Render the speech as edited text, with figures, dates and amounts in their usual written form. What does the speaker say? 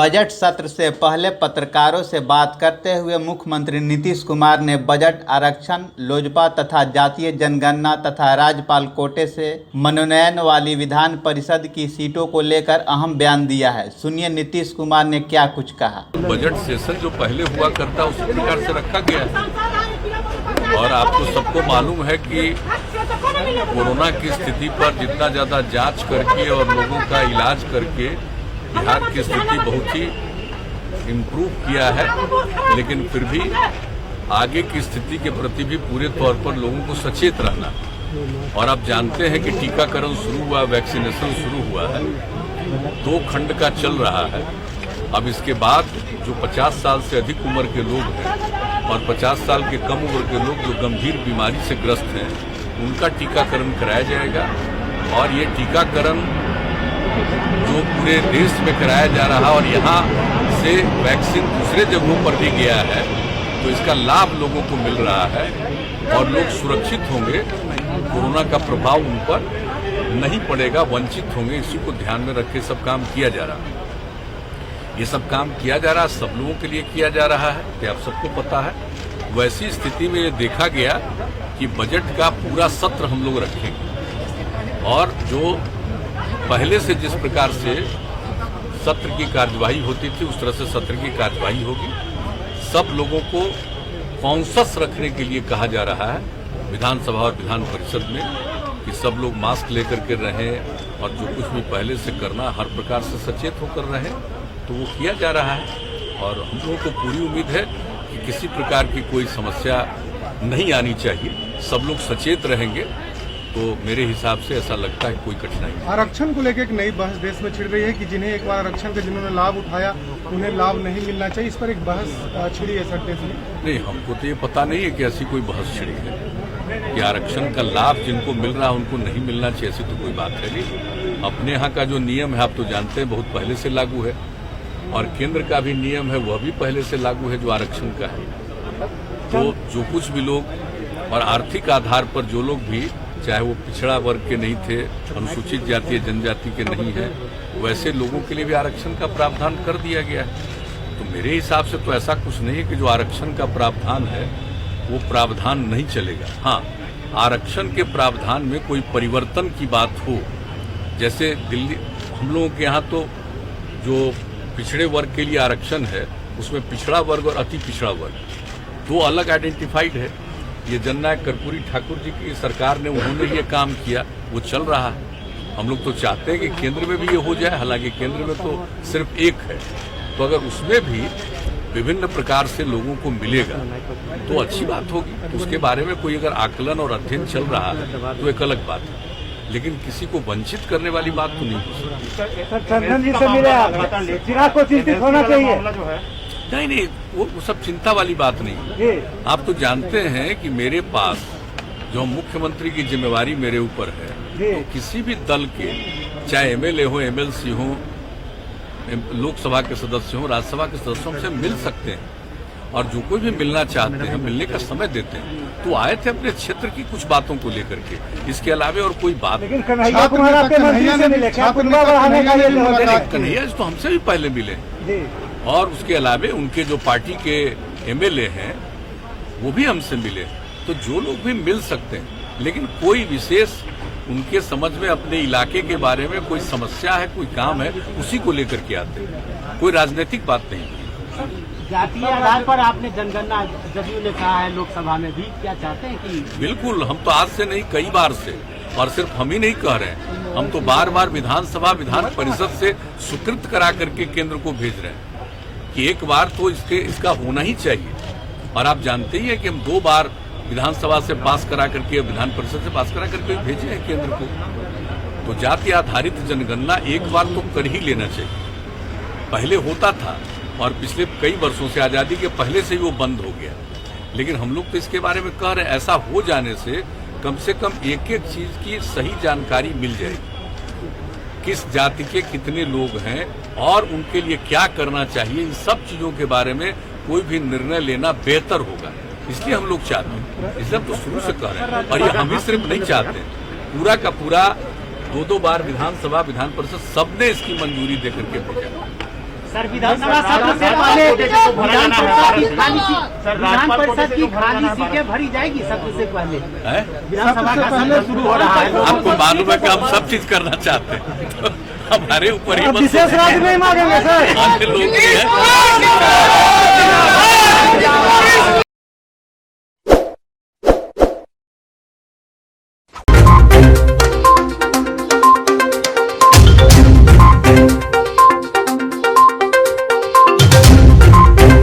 Budget सत्र से पहले पत्रकारों से बात करते हुए मुख्यमंत्री नीतीश कुमार ने बजट आरक्षण, लोजपा तथा जातीय जनगणना तथा राज्यपाल कोटे से मनोनयन वाली विधान परिषद की सीटों को लेकर अहम बयान दिया है। सुनिए नीतीश कुमार ने क्या कुछ कहा। बजट सेशन जो पहले हुआ करता उसी प्रकार से रखा गया है और आपको सबको मालूम है कि कोरोना की स्थिति पर जितना ज़्यादा जांच करके और लोगों का इलाज करके बिहार की स्थिति बहुत ही इम्प्रूव किया है, लेकिन फिर भी आगे की स्थिति के प्रति भी पूरे तौर पर लोगों को सचेत रहना। और आप जानते हैं कि टीकाकरण शुरू हुआ, वैक्सीनेशन शुरू हुआ है, 2 खंड का चल रहा है। अब इसके बाद जो 50 साल से अधिक उम्र के लोग हैं और 50 साल के कम उम्र के लोग जो गंभीर बीमारी से ग्रस्त हैं, उनका टीकाकरण कराया जाएगा। और ये टीकाकरण जो पूरे देश में कराया जा रहा और यहाँ से वैक्सीन दूसरे जगहों पर भी गया है, तो इसका लाभ लोगों को मिल रहा है और लोग सुरक्षित होंगे, कोरोना का प्रभाव उन पर नहीं पड़ेगा, वंचित होंगे। इसी को ध्यान में रख के सब काम किया जा रहा है। ये सब काम किया जा रहा है, सब लोगों के लिए किया जा रहा है, ये आप सबको पता है। वैसी स्थिति में ये देखा गया कि बजट का पूरा सत्र हम लोग रखेंगे और जो पहले से जिस प्रकार से सत्र की कार्यवाही होती थी उस तरह से सत्र की कार्यवाही होगी। सब लोगों को कॉन्शस रखने के लिए कहा जा रहा है विधानसभा और विधान परिषद में कि सब लोग मास्क लेकर के रहें और जो कुछ भी पहले से करना हर प्रकार से सचेत होकर रहें, तो वो किया जा रहा है। और हम लोगों को पूरी उम्मीद है कि किसी प्रकार की कोई समस्या नहीं आनी चाहिए, सब लोग सचेत रहेंगे, तो मेरे हिसाब से ऐसा लगता है कोई कठिनाई नहीं। आरक्षण को लेकर एक नई बहस देश में छिड़ रही है कि जिन्हें एक बार आरक्षण का जिन्होंने लाभ उठाया उन्हें लाभ नहीं मिलना चाहिए, इस पर एक बहस छिड़ी है सर देश में। नहीं, हमको तो ये पता नहीं है कि ऐसी कोई बहस छिड़ी है कि आरक्षण का लाभ जिनको मिल रहा है उनको नहीं मिलना चाहिए, ऐसी तो कोई बात है नहीं। अपने यहाँ का जो नियम है आप तो जानते हैं बहुत पहले से लागू है और केंद्र का भी नियम है वह भी पहले से लागू है जो आरक्षण का है। तो जो कुछ भी लोग और आर्थिक आधार पर जो लोग भी, चाहे वो पिछड़ा वर्ग के नहीं थे, अनुसूचित जाति जनजाति के नहीं है, वैसे लोगों के लिए भी आरक्षण का प्रावधान कर दिया गया है। तो मेरे हिसाब से तो ऐसा कुछ नहीं है कि जो आरक्षण का प्रावधान है वो प्रावधान नहीं चलेगा। हाँ, आरक्षण के प्रावधान में कोई परिवर्तन की बात हो, जैसे दिल्ली हम लोगों के यहाँ तो जो पिछड़े वर्ग के लिए आरक्षण है उसमें पिछड़ा वर्ग और अति पिछड़ा वर्ग 2 अलग आइडेंटिफाइड है। ये जननायक कर्पूरी ठाकुर जी की सरकार ने उन्होंने ये काम किया, वो चल रहा है। हम लोग तो चाहते हैं कि केंद्र में भी ये हो जाए, हालांकि केंद्र में तो सिर्फ एक है, तो अगर उसमें भी विभिन्न प्रकार से लोगों को मिलेगा तो अच्छी बात होगी। तो उसके बारे में कोई अगर आकलन और अध्ययन चल रहा है तो एक अलग बात है, लेकिन किसी को वंचित करने वाली बात तो नहीं हो सकती। नहीं, वो सब चिंता वाली बात नहीं है। आप तो जानते हैं कि मेरे पास जो मुख्यमंत्री की जिम्मेवारी मेरे ऊपर है, तो किसी भी दल के, चाहे एमएलए हो, एमएलसी हो, लोकसभा के सदस्य हो, राज्यसभा के सदस्य हमसे मिल सकते हैं और जो कोई भी मिलना चाहते हैं मिलने का समय देते हैं। तो आए थे अपने क्षेत्र की कुछ बातों को लेकर के, इसके अलावा और कोई बात नहीं। कन्हैया तो हमसे भी पहले मिले और उसके अलावा उनके जो पार्टी के एमएलए हैं वो भी हमसे मिले। तो जो लोग भी मिल सकते हैं, लेकिन कोई विशेष उनके समझ में अपने इलाके के बारे में कोई समस्या है, कोई काम है, उसी को लेकर के आते हैं, कोई राजनीतिक बात नहीं। जातीय आधार पर आपने जनगणना जदयू ने कहा है लोकसभा में भी, क्या चाहते हैं कि? बिल्कुल, हम तो आज से नहीं कई बार से, और सिर्फ हम ही नहीं कह रहे हैं, हम तो बार बार विधानसभा विधान परिषद से स्वीकृत करा करके केंद्र को भेज रहे हैं कि एक बार तो इसका होना ही चाहिए। और आप जानते ही हैं कि हम 2 बार विधानसभा से पास करा करके, विधान परिषद से पास करा करके भेजे हैं केंद्र को। तो जाति आधारित जनगणना एक बार तो कर ही लेना चाहिए। पहले होता था और पिछले कई वर्षों से, आजादी के पहले से ही वो बंद हो गया, लेकिन हम लोग तो इसके बारे में कह रहे हैं ऐसा हो जाने से कम एक एक चीज की सही जानकारी मिल जाएगी, किस जाति के कितने लोग हैं और उनके लिए क्या करना चाहिए, इन सब चीजों के बारे में कोई भी निर्णय लेना बेहतर होगा। इसलिए हम लोग चाहते हैं, इसलिए हम तो शुरू से कह रहे हैं। और ये हम ही सिर्फ नहीं चाहते, पूरा का पूरा 2-2 बार विधानसभा विधान परिषद सबने इसकी मंजूरी देकर के भेजा। सर विधानसभा सत्र से पहले विधान परिषद की खाली विधान परिषद की खाली सीटें भरी जाएगी सत्र से पहले। विधानसभा का सत्र शुरू हो रहा है, आपको मालूम है कि हम सब चीज करना चाहते हैं, तो हमारे ऊपर ही विशेष राज्य नहीं मांगेंगे सर। अन्य लोग भी हैं।